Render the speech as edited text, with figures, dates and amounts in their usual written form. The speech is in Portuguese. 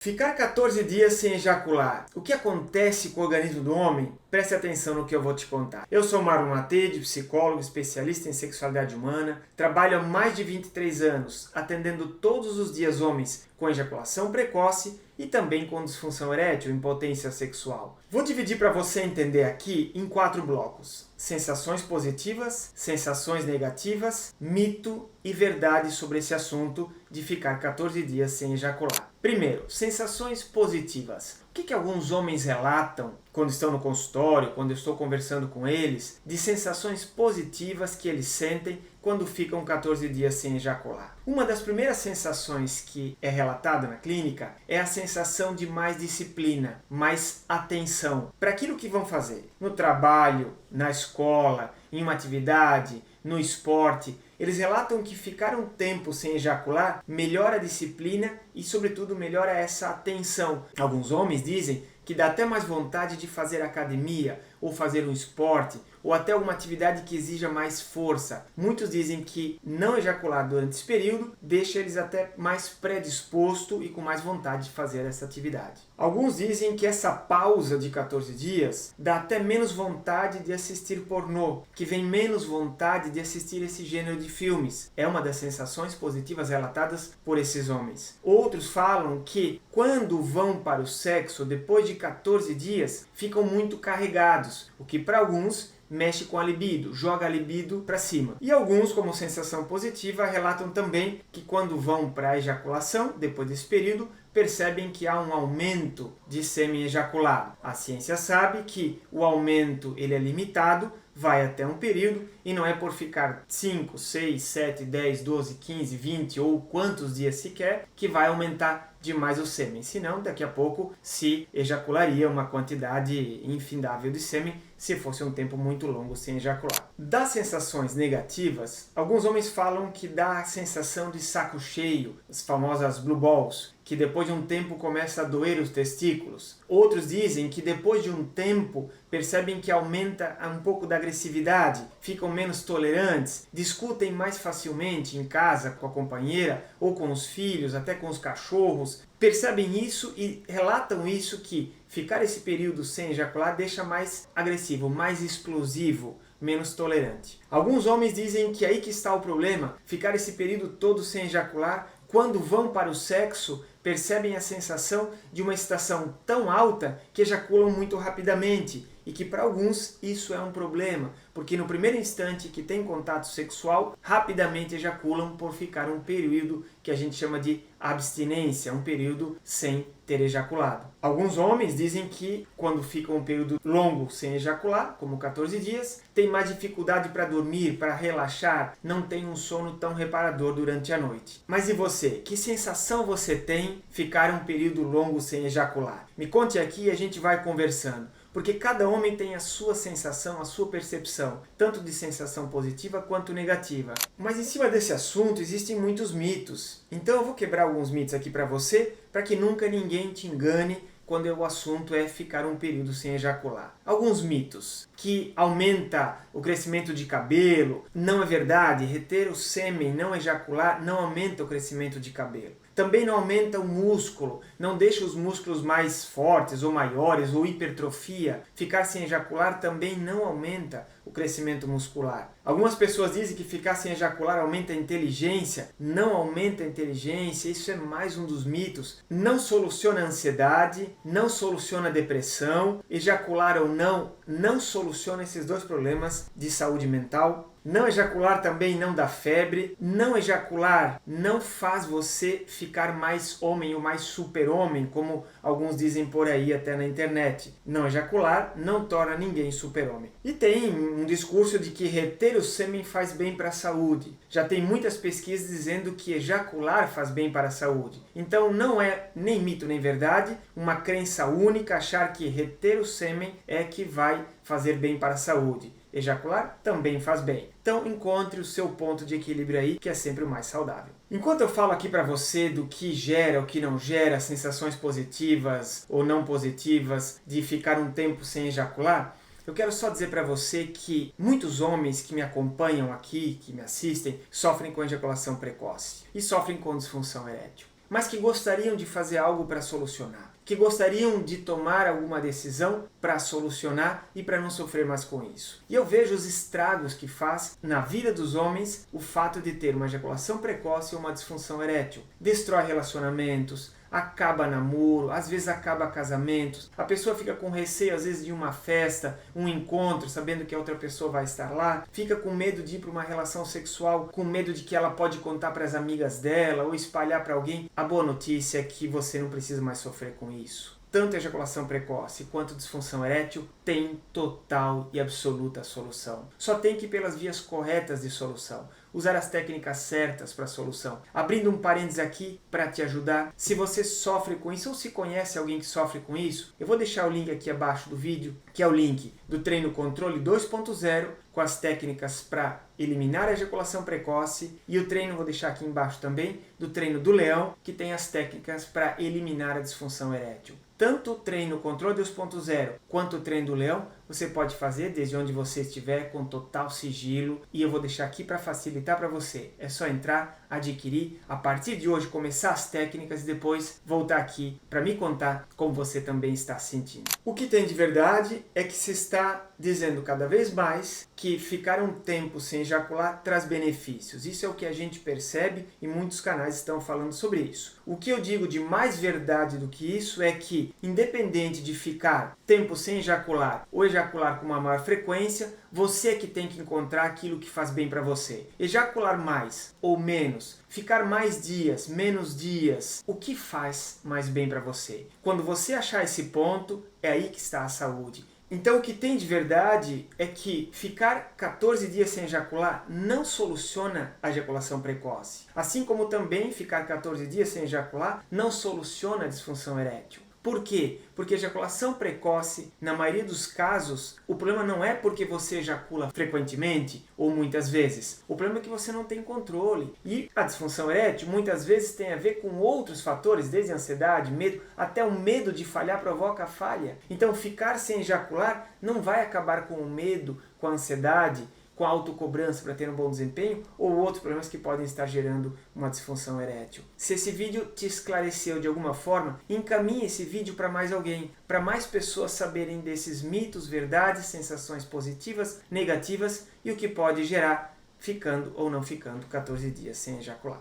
Ficar 14 dias sem ejacular. O que acontece com o organismo do homem? Preste atenção no que eu vou te contar. Eu sou Mauro Matede, psicólogo, especialista em sexualidade humana. Trabalho há mais de 23 anos, atendendo todos os dias homens com ejaculação precoce e também com disfunção erétil, impotência sexual. Vou dividir para você entender aqui em 4 blocos. Sensações positivas, sensações negativas, mito e verdade sobre esse assunto de ficar 14 dias sem ejacular. Primeiro, sensações positivas. O que alguns homens relatam quando estão no consultório, quando eu estou conversando com eles, de sensações positivas que eles sentem quando ficam 14 dias sem ejacular? Uma das primeiras sensações que é relatada na clínica é a sensação de mais disciplina, mais atenção para aquilo que vão fazer. No trabalho, na escola, em uma atividade, no esporte. Eles relatam que ficar um tempo sem ejacular melhora a disciplina e, sobretudo, melhora essa atenção. Alguns homens dizem que dá até mais vontade de fazer academia, ou fazer um esporte, ou até alguma atividade que exija mais força. Muitos dizem que não ejacular durante esse período deixa eles até mais predisposto e com mais vontade de fazer essa atividade. Alguns dizem que essa pausa de 14 dias dá até menos vontade de assistir pornô, que vem menos vontade de assistir esse gênero de filmes. É uma das sensações positivas relatadas por esses homens. Outros falam que quando vão para o sexo, depois de 14 dias, ficam muito carregados, o que para alguns mexe com a libido, joga a libido para cima. E alguns, como sensação positiva, relatam também que quando vão para a ejaculação, depois desse período, percebem que há um aumento de sêmen ejaculado. A ciência sabe que o aumento ele é limitado, vai até um período e não é por ficar 5, 6, 7, 10, 12, 15, 20 ou quantos dias se quer que vai aumentar demais o sêmen. Senão, daqui a pouco se ejacularia uma quantidade infindável de sêmen se fosse um tempo muito longo sem ejacular. Das sensações negativas, alguns homens falam que dá a sensação de saco cheio, as famosas blue balls, que depois de um tempo começa a doer os testículos. Outros dizem que depois de um tempo percebem que aumenta um pouco da agressividade, ficam menos tolerantes, discutem mais facilmente em casa com a companheira ou com os filhos, até com os cachorros. Percebem isso e relatam isso, que ficar esse período sem ejacular deixa mais agressivo, mais explosivo, menos tolerante. Alguns homens dizem que aí que está o problema, ficar esse período todo sem ejacular. Quando vão para o sexo, percebem a sensação de uma excitação tão alta que ejaculam muito rapidamente e que para alguns isso é um problema, porque no primeiro instante que tem contato sexual, rapidamente ejaculam por ficar um período que a gente chama de abstinência, um período sem ter ejaculado. Alguns homens dizem que quando ficam um período longo sem ejacular, como 14 dias, tem mais dificuldade para dormir, para relaxar, não tem um sono tão reparador durante a noite. Mas e você? Que sensação você tem ficar um período longo sem ejacular? Me conte aqui e a gente vai conversando. Porque cada homem tem a sua sensação, a sua percepção, tanto de sensação positiva quanto negativa. Mas em cima desse assunto existem muitos mitos. Então eu vou quebrar alguns mitos aqui para você, para que nunca ninguém te engane quando o assunto é ficar um período sem ejacular. Alguns mitos, que aumenta o crescimento de cabelo. Não é verdade, reter o sêmen, não ejacular, não aumenta o crescimento de cabelo. Também não aumenta o músculo, não deixa os músculos mais fortes ou maiores, ou hipertrofia. Ficar sem ejacular também não aumenta o crescimento muscular. Algumas pessoas dizem que ficar sem ejacular aumenta a inteligência. Não aumenta a inteligência, isso é mais um dos mitos. Não soluciona a ansiedade, não soluciona a depressão. Ejacular ou não soluciona esses dois problemas de saúde mental. Não ejacular também não dá febre. Não ejacular não faz você ficar mais homem ou mais super-homem, como alguns dizem por aí até na internet. Não ejacular não torna ninguém super-homem. E tem um discurso de que reter o sêmen faz bem para a saúde. Já tem muitas pesquisas dizendo que ejacular faz bem para a saúde. Então não é nem mito nem verdade, uma crença única achar que reter o sêmen é que vai fazer bem para a saúde. Ejacular também faz bem. Então encontre o seu ponto de equilíbrio aí, que é sempre o mais saudável. Enquanto eu falo aqui para você do que gera, o que não gera, sensações positivas ou não positivas de ficar um tempo sem ejacular, eu quero só dizer para você que muitos homens que me acompanham aqui, que me assistem, sofrem com ejaculação precoce e sofrem com disfunção erétil. mas que gostariam de fazer algo para solucionar, que gostariam de tomar alguma decisão para solucionar e para não sofrer mais com isso. E eu vejo os estragos que faz na vida dos homens o fato de ter uma ejaculação precoce ou uma disfunção erétil. Destrói relacionamentos, acaba namoro, às vezes acaba casamentos, a pessoa fica com receio às vezes de uma festa, um encontro, sabendo que a outra pessoa vai estar lá, fica com medo de ir para uma relação sexual, com medo de que ela pode contar para as amigas dela ou espalhar para alguém. A boa notícia é que você não precisa mais sofrer com isso. Tanto ejaculação precoce quanto disfunção erétil tem total e absoluta solução. Só tem que ir pelas vias corretas de solução. Usar as técnicas certas para a solução. Abrindo um parênteses aqui para te ajudar. Se você sofre com isso ou se conhece alguém que sofre com isso, eu vou deixar o link aqui abaixo do vídeo, que é o link do treino controle 2.0 com as técnicas para eliminar a ejaculação precoce, e o treino vou deixar aqui embaixo também do treino do leão, que tem as técnicas para eliminar a disfunção erétil. Tanto o treino controle 2.0 quanto o treino do leão você pode fazer desde onde você estiver com total sigilo, e eu vou deixar aqui para facilitar para você. É só entrar, adquirir, a partir de hoje começar as técnicas e depois voltar aqui para me contar como você também está se sentindo. O que tem de verdade é que se está dizendo cada vez mais que ficar um tempo sem ejacular traz benefícios. Isso é o que a gente percebe e muitos canais estão falando sobre isso. O que eu digo de mais verdade do que isso é que, independente de ficar tempo sem ejacular ou ejacular com uma maior frequência, você é que tem que encontrar aquilo que faz bem para você. Ejacular mais ou menos, ficar mais dias, menos dias, o que faz mais bem para você? Quando você achar esse ponto, é aí que está a saúde. Então o que tem de verdade é que ficar 14 dias sem ejacular não soluciona a ejaculação precoce. Assim como também ficar 14 dias sem ejacular não soluciona a disfunção erétil. Por quê? Porque a ejaculação precoce, na maioria dos casos, o problema não é porque você ejacula frequentemente ou muitas vezes. O problema é que você não tem controle. E a disfunção erétil muitas vezes tem a ver com outros fatores, desde ansiedade, medo, até o medo de falhar provoca a falha. Então ficar sem ejacular não vai acabar com o medo, com a ansiedade, com a autocobrança para ter um bom desempenho ou outros problemas que podem estar gerando uma disfunção erétil. Se esse vídeo te esclareceu de alguma forma, encaminhe esse vídeo para mais alguém, para mais pessoas saberem desses mitos, verdades, sensações positivas, negativas e o que pode gerar ficando ou não ficando 14 dias sem ejacular.